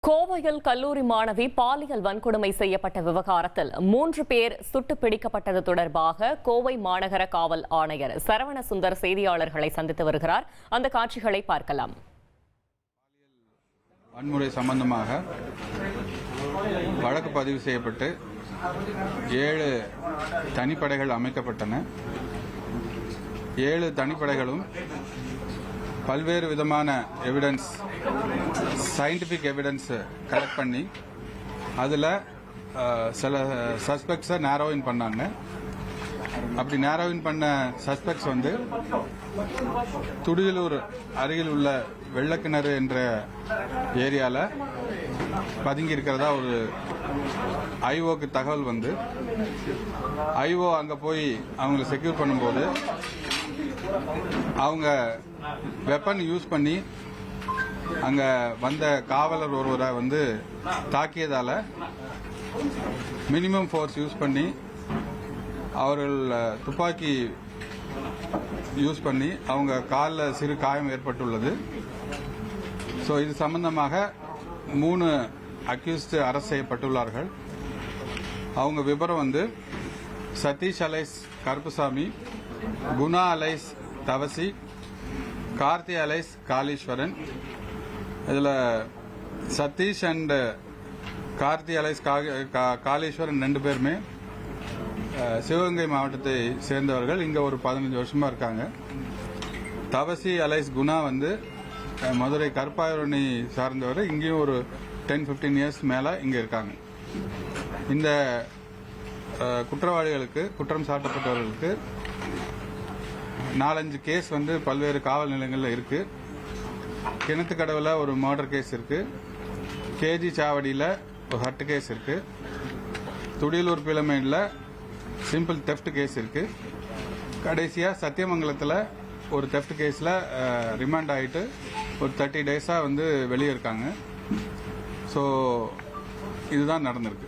கோவையில் கல்லூரி மாணவி பாலியல் வன்கொடுமை செய்யப்பட்ட விவகாரத்தில் 3 பேர் சுட்டு பிடிக்கப்பட்டது தொடர்பாக கோவை மாநகர காவல் ஆணையர் சரவணசுந்தர் செய்தியாளர்களை சந்தித்து வருகிறார். அந்த காட்சிகளை பார்க்கலாம். வன்முறை சம்பந்தமாக வழக்கு பதிவு செய்யப்பட்டு 7 தனிப்படைகள் அமைக்கப்பட்டன. 7 தனிப்படைகளும் பல்வேறு விதமான எவிடன்ஸ், சயின்டிஃபிக் எவிடன்ஸ் கலெக்ட் பண்ணி அதில் சில சஸ்பெக்ட்ஸை நேரோவின் பண்ணாங்க. அப்படி நேரோவின் பண்ண சஸ்பெக்ட்ஸ் வந்து துடியலூர் அருகில் உள்ள வெள்ளக்கிணறு என்ற ஏரியாவில் பதுங்கி இருக்கிறதா ஒரு ஐஓக்கு தகவல் வந்து ஐஓ அங்கே போய் அவங்களை செக்யூர் பண்ணும்போது அவங்க வெப்பன் யூஸ் பண்ணி அங்க வந்த காவலர் ஒருவரை வந்து தாக்கியதால மினிமம் ஃபோர்ஸ் யூஸ் பண்ணி அவர்கள் துப்பாக்கி யூஸ் பண்ணி அவங்க காலில் சிறு காயம் ஏற்பட்டுள்ளது. ஸோ இது சம்பந்தமாக 3 அக்யூஸ்ட் அரெஸ்ட் செய்யப்பட்டுள்ளார்கள். அவங்க விபரம் வந்து Satish alias Karuppusamy, Guna alias Thavasi, Karthi alias Kaliswaran. இதில் சதீஷ் அண்ட் கார்த்தி அலைஸ் காளீஸ்வரன் 2 பேருமே சிவகங்கை மாவட்டத்தை சேர்ந்தவர்கள். இங்கே ஒரு 15 வருஷமா இருக்காங்க. தவசி அலைஸ் குணா வந்து மதுரை கருப்பாயூரணி சார்ந்தவர். இங்கேயும் ஒரு 10-15 இயர்ஸ் மேலே இங்கே இருக்காங்க. இந்த குற்றவாளிகளுக்கு, குற்றம் சாட்டப்பட்டவர்களுக்கு 4-5 கேஸ் வந்து பல்வேறு காவல் நிலையங்களில் இருக்கு. கிணத்துக்கடவுல ஒரு மர்டர் கேஸ் இருக்கு. கேஜி சாவடியில் ஒரு ஹர்ட் கேஸ் இருக்கு. துடியலூர் பிளமேனில் சிம்பிள் தெஃப்ட் கேஸ் இருக்கு. கடைசியாக சத்தியமங்கலத்தில் ஒரு தெஃப்ட் கேஸில் ரிமாண்ட் ஆகிட்டு ஒரு 30 டேஸாக வந்து வெளியே இருக்காங்க. ஸோ இதுதான் நடந்திருக்கு.